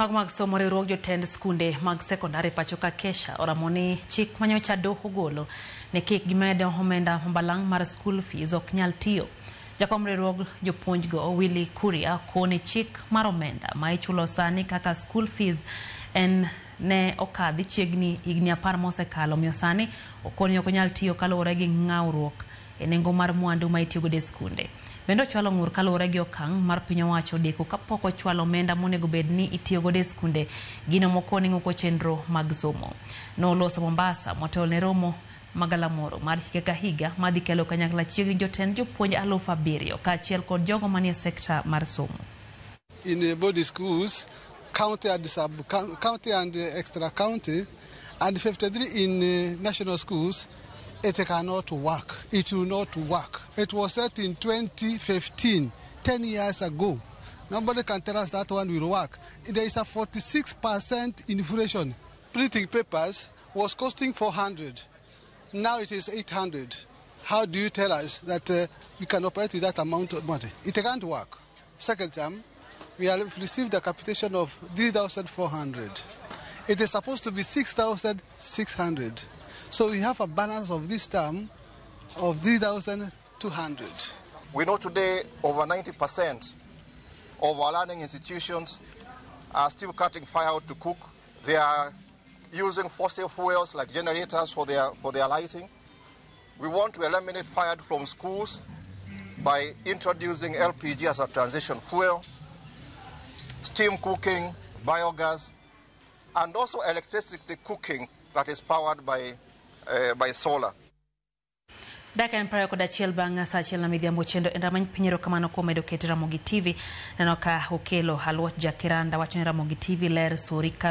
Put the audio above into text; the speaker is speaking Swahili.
Mag somo riwruok jotend skunde mag sekondari pachoka Kesha oramoni chik manyocha doho golo ne kik gimedo omenda mabalang' mar school fees ok nyal tiyo. Jakom riwruog jopuonjgo Willy Kuria koni chik mar omenda ma ichulo sani kaka school fees ne okadhi chiegni higni 10 mosekalo miyo sani okoni ok nyal tiyo kaluwore gi ng'awruok e nengo mar mwandu ma itiyogo e skunde. Bendo chwalo ng'ur kaluwore gi okang' mar piny owacho deko kapok ochwalo omenda monego bed ni itiyogo e skunde gino mokoni ng'uko chenro mag somo. Noloso Mombasa motelo ne romo magalamoro mar higa ka higa madhi kelo kanyakla chiegni jotend jopuonj 7,000 kaachiel kod jogo manie sekta mar somo. In both schools, county and extra county, and 53 in national schools, it cannot work. It will not work. It was set in 2015, 10 years ago. Nobody can tell us that one will work. There is a 46% inflation. Printing papers was costing 400. Now it is 800. How do you tell us that we can operate with that amount of money? It can't work. Second term, we have received a capitation of 3,400. It is supposed to be 6,600. So we have a balance of this term of 3,200. We know today over 90% of our learning institutions are still cutting firewood to cook. They are using fossil fuels like generators for their lighting. We want to eliminate firewood from schools by introducing LPG as a transition fuel, steam cooking, biogas, and also electricity cooking that is powered by solar. Daka empire koda chiel bang' sa chiel na midhiambo chendo endamany pinyero kamano kuom medo ket Ramogi TV neno ka okelo halwot jakiranda wacho ni Ramogi TV ler suri ka